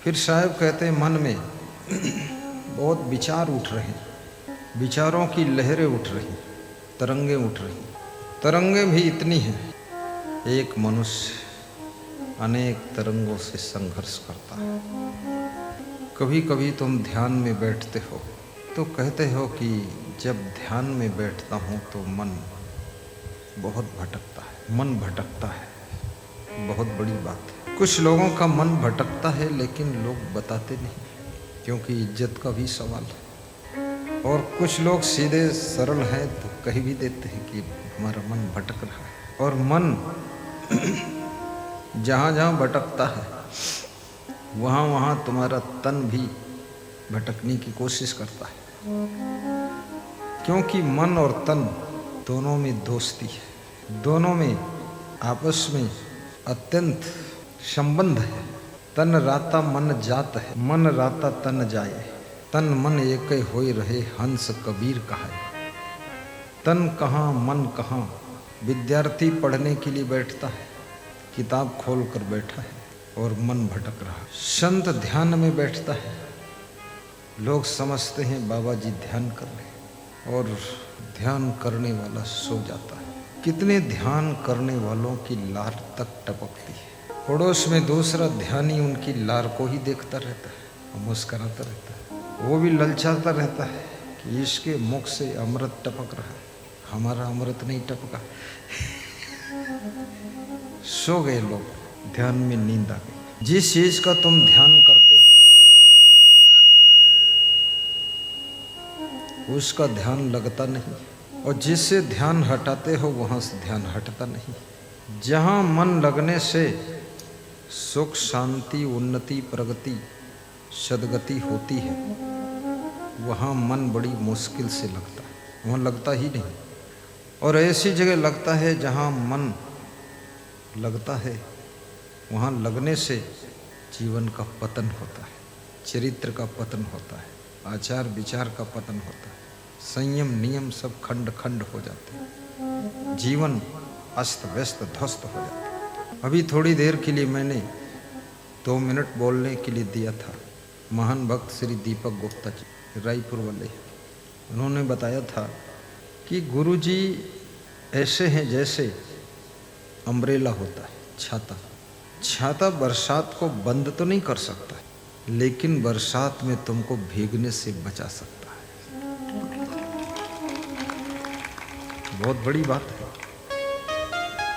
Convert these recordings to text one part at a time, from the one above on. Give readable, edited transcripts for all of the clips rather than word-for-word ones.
फिर साहब कहते हैं मन में बहुत विचार उठ रहे हैं, विचारों की लहरें उठ रही, तरंगें उठ रही। तरंगें भी इतनी हैं, एक मनुष्य अनेक तरंगों से संघर्ष करता है। कभी कभी तुम ध्यान में बैठते हो तो कहते हो कि जब ध्यान में बैठता हूँ तो मन बहुत भटकता है, मन भटकता है। बहुत बड़ी बात है। कुछ लोगों का मन भटकता है लेकिन लोग बताते नहीं, क्योंकि इज्जत का भी सवाल है। और कुछ लोग सीधे सरल हैं तो कह भी देते हैं कि हमारा मन भटक रहा है। और मन जहाँ जहाँ भटकता है वहाँ वहाँ तुम्हारा तन भी भटकने की कोशिश करता है, क्योंकि मन और तन दोनों में दोस्ती है, दोनों में आपस में अत्यंत संबंध है। तन राता मन जात है, मन राता तन जाए, तन मन एक होई रहे हंस कबीर कहाए। तन कहाँ मन कहाँ। विद्यार्थी पढ़ने के लिए बैठता है, किताब खोल कर बैठा है और मन भटक रहा है। संत ध्यान में बैठता है, लोग समझते हैं बाबा जी ध्यान कर रहे, और ध्यान करने वाला सो जाता है। कितने ध्यान करने वालों की लार तक टपकती है, पड़ोस में दूसरा ध्यानी उनकी लार को ही देखता रहता है और मुस्कुराता रहता है। वो भी ललचाता रहता है कि इसके मुख से अमृत टपक रहा है, हमारा अमृत नहीं टपका। सो गए लोग, ध्यान में नींद आ गई। जिस चीज का तुम ध्यान करते हो उसका ध्यान लगता नहीं, और जिससे ध्यान हटाते हो वहां से ध्यान हटता नहीं। जहां मन लगने से सुख शांति उन्नति प्रगति सदगति होती है, वहां मन बड़ी मुश्किल से लगता है, वहां लगता ही नहीं। और ऐसी जगह लगता है जहां मन लगता है, वहाँ लगने से जीवन का पतन होता है, चरित्र का पतन होता है, आचार विचार का पतन होता है, संयम नियम सब खंड खंड हो जाते हैं, जीवन अस्त व्यस्त ध्वस्त हो जाता है। अभी थोड़ी देर के लिए मैंने 2 मिनट बोलने के लिए दिया था। महान भक्त श्री दीपक गुप्ता जी रायपुर वाले, उन्होंने बताया था कि गुरु जी ऐसे हैं जैसे अम्ब्रेला होता है, छाता। छाता बरसात को बंद तो नहीं कर सकता, लेकिन बरसात में तुमको भीगने से बचा सकता है। बहुत बड़ी बात है।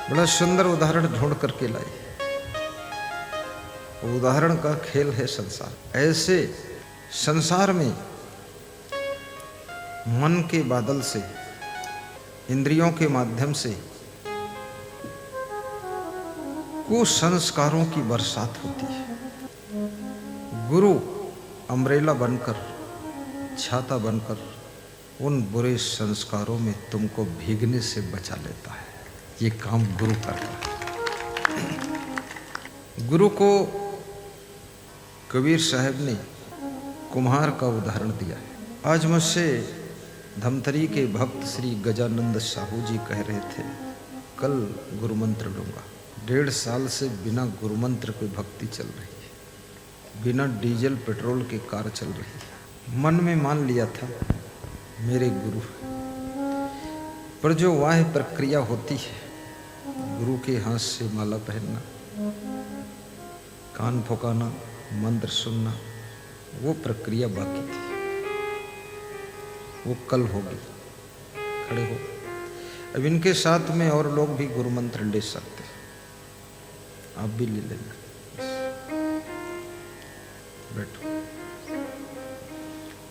बड़ा सुंदर उदाहरण ढूंढ करके लाई। उदाहरण का खेल है संसार। ऐसे संसार में मन के बादल से, इंद्रियों के माध्यम से कुसंस्कारों की बरसात होती है। गुरु अम्ब्रेला बनकर, छाता बनकर उन बुरे संस्कारों में तुमको भीगने से बचा लेता है। ये काम गुरु करता है। गुरु को कबीर साहब ने कुम्हार का उदाहरण दिया है। आज मुझसे धमतरी के भक्त श्री गजानंद साहू जी कह रहे थे, कल गुरु मंत्र लूंगा। 1.5 साल से बिना गुरु मंत्र के भक्ति चल रही है, बिना डीजल पेट्रोल के कार चल रही है। मन में मान लिया था मेरे गुरु, पर जो वाह प्रक्रिया होती है, गुरु के हाथ से माला पहनना, कान फुकाना, मंत्र सुनना, वो प्रक्रिया बाकी थी। वो कल होगी। खड़े हो। अब इनके साथ में और लोग भी गुरु मंत्र ले सकते हैं, आप भी ले लेना। बैठो।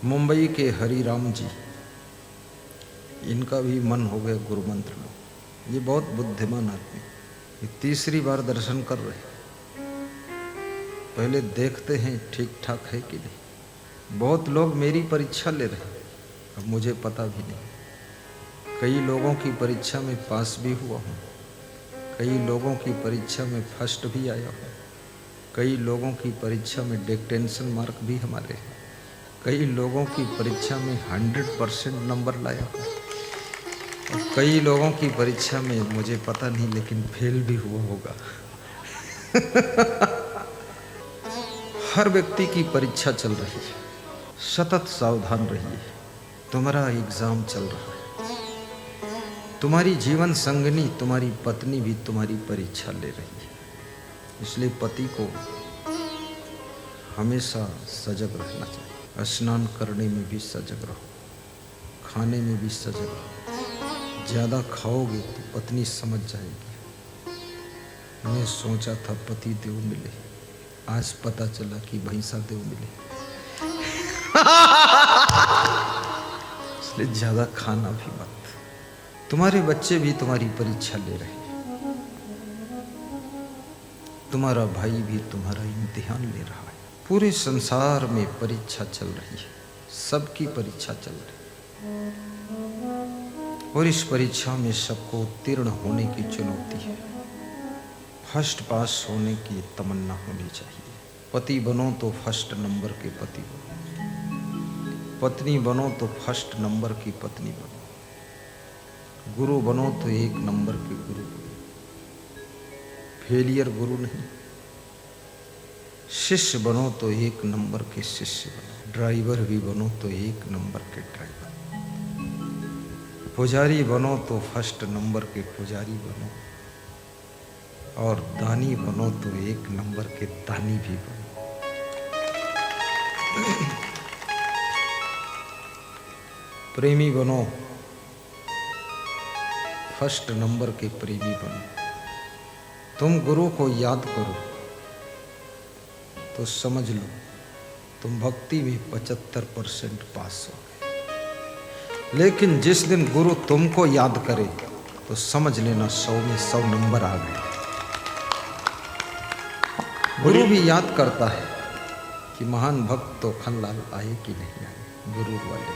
मुंबई के हरिराम जी, इनका भी मन हो गया गुरु मंत्र लो। ये बहुत बुद्धिमान आदमी, ये 3री बार दर्शन कर रहे हैं। पहले देखते हैं ठीक ठाक है कि नहीं। बहुत लोग मेरी परीक्षा ले रहे हैं, अब मुझे पता भी नहीं। कई लोगों की परीक्षा में पास भी हुआ हूँ, कई लोगों की परीक्षा में फर्स्ट भी आया हूँ, कई लोगों की परीक्षा में डिक्टेंशन मार्क भी हमारे हैं, कई लोगों की परीक्षा में 100% नंबर लाया हूँ, और कई लोगों की परीक्षा में मुझे पता नहीं लेकिन फेल भी हुआ होगा। हर व्यक्ति की परीक्षा चल रही है, सतत सावधान रहिए। तुम्हारा एग्जाम चल रहा है। तुम्हारी जीवन संगनी, तुम्हारी पत्नी भी तुम्हारी परीक्षा ले रही है। इसलिए पति को हमेशा सजग रहना चाहिए। स्नान करने में भी सजग रहो, खाने में भी सजग रहो। ज़्यादा खाओगे तो पत्नी समझ जाएगी। मैं सोचा था पति देव मिले, आज पता चला कि भैंसा देव मिले। इसलिए ज़्यादा खाना भी मत। तुम्हारे बच्चे भी तुम्हारी परीक्षा ले रहे हैं। तुम्हारा भाई भी तुम्हारा इम्तिहान ले रहा है। पूरे संसार में परीक्षा चल रही है, सबकी परीक्षा चल रही है। और इस परीक्षा में सबको उत्तीर्ण होने की चुनौती है। फर्स्ट पास होने की तमन्ना होनी चाहिए। पति बनो तो फर्स्ट नंबर के पति बनो, पत्नी बनो तो फर्स्ट नंबर की पत्नी बनो, गुरु बनो तो एक नंबर के गुरु बनो। फेलियर गुरु नहीं। शिष्य बनो तो एक नंबर के शिष्य बनो, ड्राइवर भी बनो तो एक नंबर के ड्राइवर, पुजारी बनो तो फर्स्ट नंबर के पुजारी बनो, और दानी बनो तो एक नंबर के दानी भी बनो। प्रेमी बनो, फर्स्ट नंबर के प्रेमी बनो। तुम गुरु को याद करो तो समझ लो तुम भक्ति में 75% पास हो गए। लेकिन जिस दिन गुरु तुमको याद करे तो समझ लेना 100 में 100 नंबर आ गए। गुरु भी याद करता है कि महान भक्त तो खनलाल आए कि नहीं आए। गुरु वाले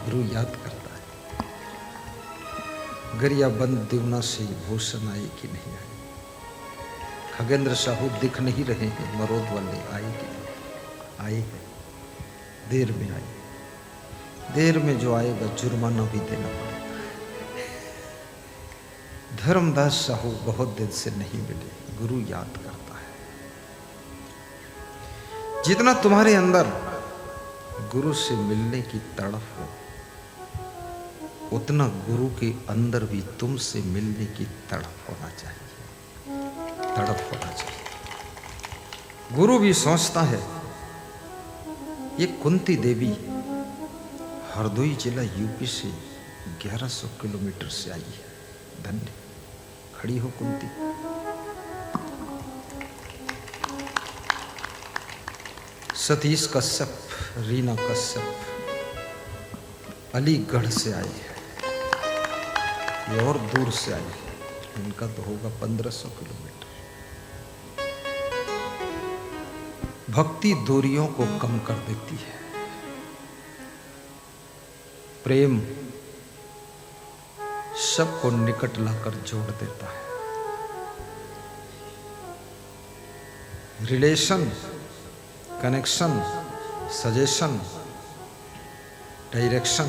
गुरु याद करता है, गरिया बंद दिवना से भूषण आए कि नहीं आए। खगेंद्र साहू दिख नहीं रहे हैं, मरोद वाले आए कि नहीं आए। देर में आए, देर में जो आएगा जुर्माना भी देना पड़ेगा। धर्मदास साहू बहुत दिन से नहीं मिले, गुरु याद करता है। जितना तुम्हारे अंदर गुरु से मिलने की तड़प हो, उतना गुरु के अंदर भी तुमसे मिलने की तड़प होना चाहिए, तड़प होना चाहिए। गुरु भी सोचता है ये कुंती देवी हरदोई जिला यूपी से 1100 किलोमीटर से आई है। धन्य खड़ी हो कुंती। सतीश कश्यप, रीना कश्यप अलीगढ़ से आई है, ये और दूर से आई है। इनका तो होगा 1500 किलोमीटर। भक्ति दूरियों को कम कर देती है। प्रेम सबको निकट लाकर जोड़ देता है। रिलेशन, कनेक्शन, सजेशन, डायरेक्शन,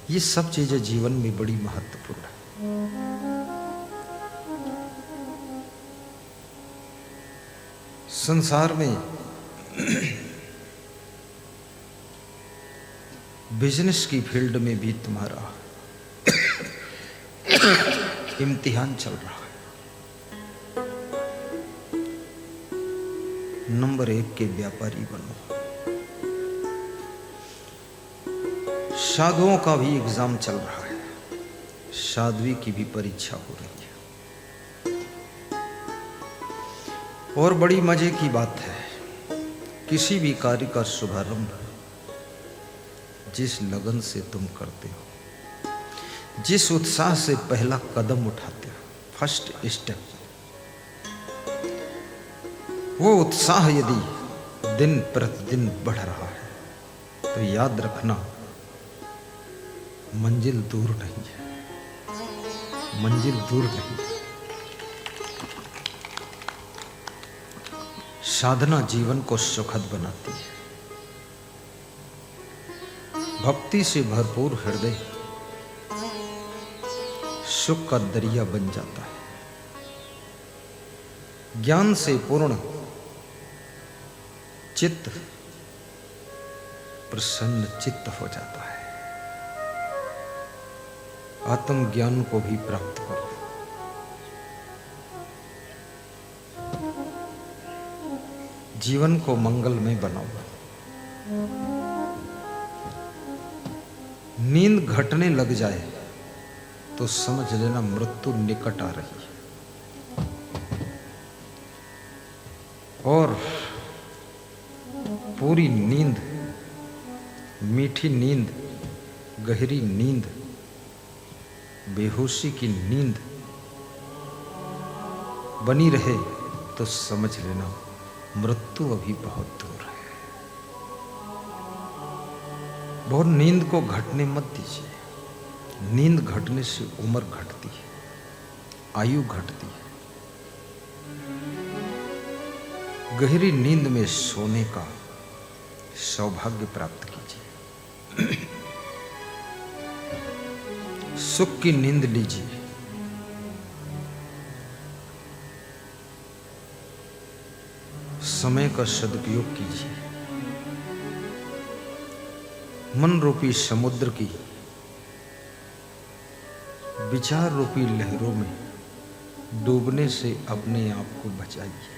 ये सब चीजें जीवन में बड़ी महत्वपूर्ण है। संसार में बिजनेस की फील्ड में भी तुम्हारा इम्तिहान चल रहा है। नंबर 1 के व्यापारी बनो। साधुओं का भी एग्जाम चल रहा है, साध्वी की भी परीक्षा हो रही है। और बड़ी मजे की बात है, किसी भी कार्य का शुभारंभ जिस लगन से तुम करते हो, जिस उत्साह से पहला कदम उठाते हो, फर्स्ट स्टेप, वो उत्साह यदि दिन प्रतिदिन बढ़ रहा है तो याद रखना मंजिल दूर नहीं है, मंजिल दूर नहीं है। साधना जीवन को सुखद बनाती है। भक्ति से भरपूर हृदय सुख का दरिया बन जाता है। ज्ञान से पूर्ण चित्त प्रसन्न चित्त हो जाता है। आत्मज्ञान को भी प्राप्त करो। जीवन को मंगलमय बनाओ। नींद घटने लग जाए तो समझ लेना मृत्यु निकट आ रही है। और पूरी नींद, मीठी नींद, गहरी नींद, बेहोशी की नींद बनी रहे तो समझ लेना मृत्यु अभी बहुत दूर है। बहुत नींद को घटने मत दीजिए। नींद घटने से उम्र घटती है, आयु घटती है। गहरी नींद में सोने का सौभाग्य प्राप्त कीजिए। सुख की नींद लीजिए। समय का सदुपयोग कीजिए। मन रूपी समुद्र की विचार रूपी लहरों में डूबने से अपने आप को बचाइए।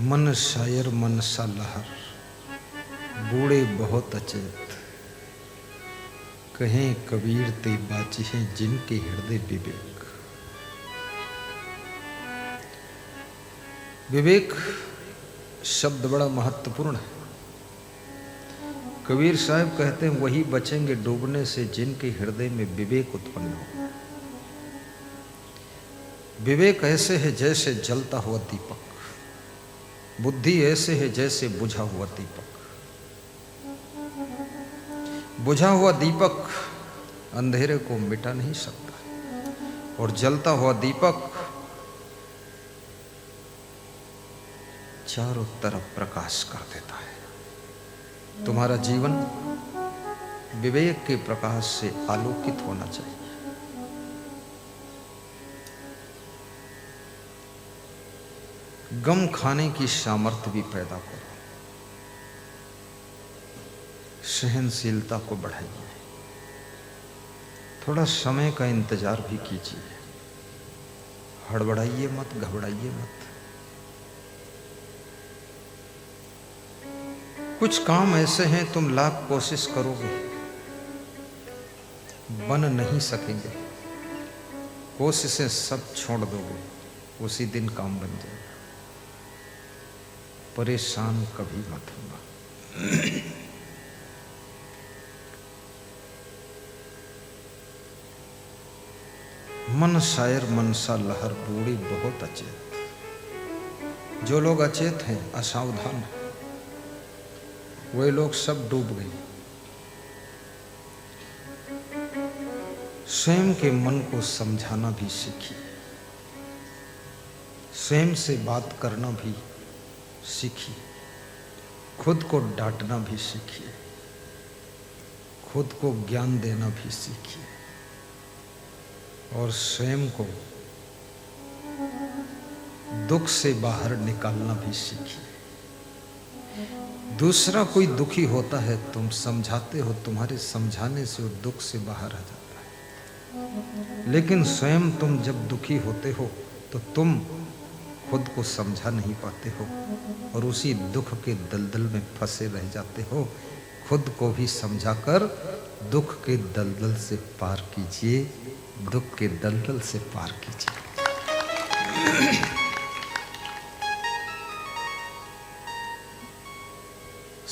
मन शायर मन सा लहर, बूढ़े बहुत अचेत, कहें कबीर ते बाची हैं जिनके हृदय विवेक। विवेक शब्द बड़ा महत्वपूर्ण है। कबीर साहब कहते हैं वही बचेंगे डूबने से जिनके हृदय में विवेक उत्पन्न हो। विवेक ऐसे है जैसे जलता हुआ दीपक, बुद्धि ऐसे है जैसे बुझा हुआ दीपक। बुझा हुआ दीपक अंधेरे को मिटा नहीं सकता और जलता हुआ दीपक चारों तरफ प्रकाश कर देता है। तुम्हारा जीवन विवेक के प्रकाश से आलोकित होना चाहिए। गम खाने की सामर्थ्य भी पैदा करो। सहनशीलता को बढ़ाइए। थोड़ा समय का इंतजार भी कीजिए। हड़बड़ाइए मत, घबराइए मत। कुछ काम ऐसे हैं तुम लाख कोशिश करोगे बन नहीं सकेंगे। कोशिशें सब छोड़ दोगे, उसी दिन काम बन जाएगा। परेशान कभी मत होना। मन शायर मन सा लहर, बूढ़ी बहुत अचेत। जो लोग अचेत हैं, असावधान हैं, वे लोग सब डूब गए। स्वयं के मन को समझाना भी सीखिए। स्वयं से बात करना भी सीखिए। खुद को डांटना भी सीखिए। खुद को ज्ञान देना भी सीखिए। और स्वयं को दुख से बाहर निकालना भी सीखिए। दूसरा कोई दुखी होता है, तुम समझाते हो, तुम्हारे समझाने से वो दुख से बाहर आ जाता है। लेकिन स्वयं तुम जब दुखी होते हो तो तुम खुद को समझा नहीं पाते हो और उसी दुख के दलदल में फंसे रह जाते हो। खुद को भी समझाकर दुख के दलदल से पार कीजिए। दुख के दलदल से पार कीजिए।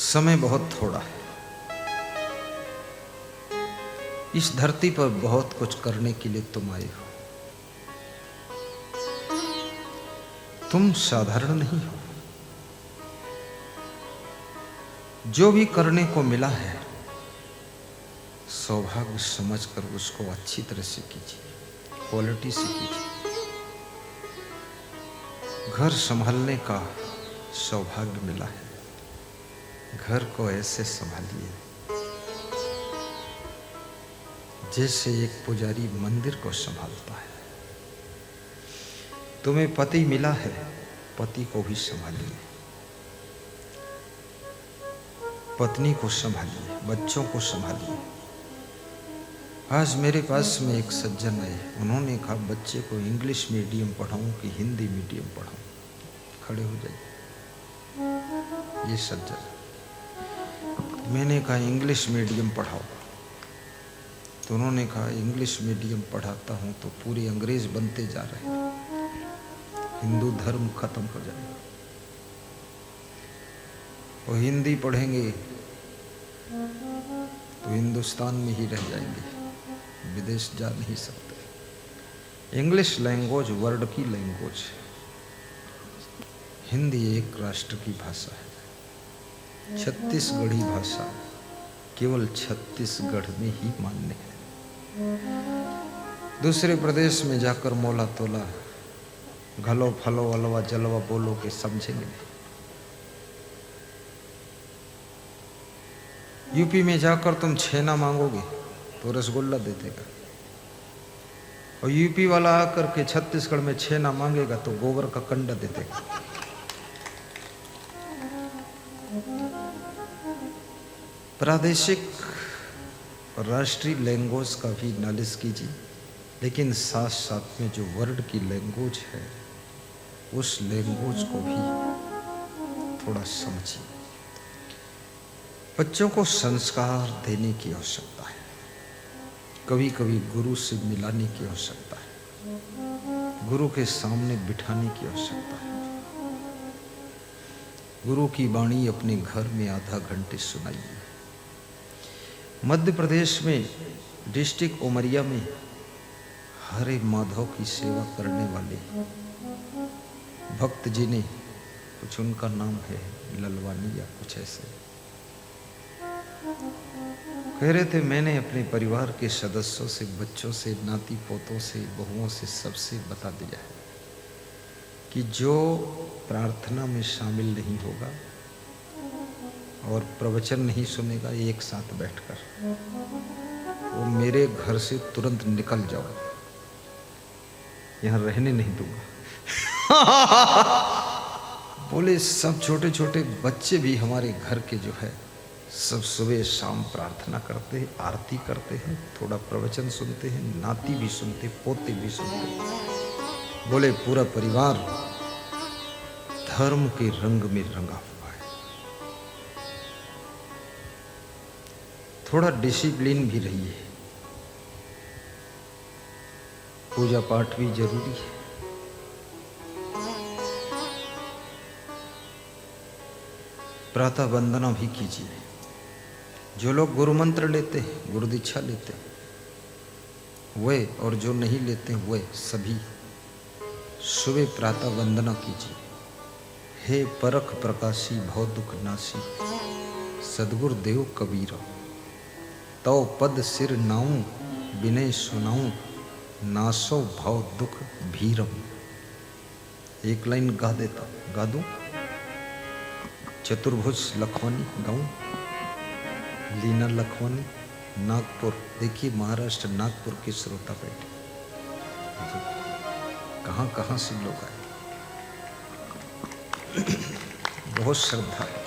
समय बहुत थोड़ा है। इस धरती पर बहुत कुछ करने के लिए तुम आए हो। तुम साधारण नहीं हो। जो भी करने को मिला है सौभाग्य समझकर उसको अच्छी तरह से कीजिए, क्वालिटी से कीजिए। घर संभालने का सौभाग्य मिला है, घर को ऐसे संभालिए जैसे एक पुजारी मंदिर को संभालता है। तुम्हें पति मिला है, पति को भी संभालिए, पत्नी को संभालिए, बच्चों को संभालिए। आज मेरे पास में एक सज्जन आए, उन्होंने कहा बच्चे को इंग्लिश मीडियम पढ़ाऊं कि हिंदी मीडियम पढ़ाऊं। खड़े हो जाइए। ये सज्जन, मैंने कहा इंग्लिश मीडियम पढ़ाओ, तो उन्होंने कहा इंग्लिश मीडियम पढ़ाता हूं तो पूरे अंग्रेज बनते जा रहे हैं, हिंदू धर्म खत्म हो जाएगा। और हिंदी पढ़ेंगे तो हिंदुस्तान में ही रह जाएंगे, विदेश जा नहीं सकते। इंग्लिश लैंग्वेज वर्ल्ड की लैंग्वेज है, हिंदी एक राष्ट्र की भाषा है, छत्तीसगढ़ी भाषा केवल छत्तीसगढ़ में ही मान्य है। दूसरे प्रदेश में जाकर मोला तोला घलो फलो अलवा जलवा बोलो के समझेंगे नहीं। यूपी में जाकर तुम छेना मांगोगे तो रसगुल्ला दे देगा, और यूपी वाला आकर के छत्तीसगढ़ में छेना मांगेगा तो गोबर का कंडा दे देगा। प्रादेशिक और राष्ट्रीय लैंग्वेज का भी नॉलेज कीजिए, लेकिन साथ साथ में जो वर्ल्ड की लैंग्वेज है उस लैंग्वेज को भी थोड़ा समझिए। बच्चों को संस्कार देने की आवश्यकता है, कभी कभी गुरु से मिलाने की आवश्यकता है, गुरु के सामने बिठाने की आवश्यकता है। गुरु की वाणी अपने घर में आधा घंटे सुनाइए। मध्य प्रदेश में डिस्ट्रिक्ट उमरिया में हरे माधव की सेवा करने वाले भक्त जी ने, कुछ उनका नाम है ललवानी या कुछ ऐसे, कह रहे थे मैंने अपने परिवार के सदस्यों से, बच्चों से, नाती पोतों से, बहुओं से, सबसे बता दिया है कि जो प्रार्थना में शामिल नहीं होगा और प्रवचन नहीं सुनेगा एक साथ बैठकर, वो मेरे घर से तुरंत निकल जाओ, यहां रहने नहीं दूंगा। बोले सब छोटे छोटे बच्चे भी हमारे घर के जो है सब सुबह शाम प्रार्थना करते हैं, आरती करते हैं, थोड़ा प्रवचन सुनते हैं, नाती भी सुनते, पोते भी सुनते। बोले पूरा परिवार धर्म के रंग में रंगा हुआ है। थोड़ा डिसिप्लिन भी रहिए, पूजा पाठ भी जरूरी है। प्रातः वंदना भी कीजिए। जो लोग गुरु मंत्र लेते हैं, गुरु दीक्षा लेते हैं, वे और जो नहीं लेते हैं वे सभी सुबह प्रातः वंदना कीजिए। हे परख प्रकाशी भव दुख नासी, सदगुरु देव कबीरा, तौ पद सिर नाऊं विनय सुनाऊं, नासो भव दुख भीरम। एक लाइन गा देता, गा दूं? चतुर्भुज लखवानी गाऊं? लीना लखवानी, नागपुर। देखिए महाराष्ट्र नागपुर के श्रोता बैठे, कहाँ कहाँ से लोग आए, बहुत श्रद्धा है।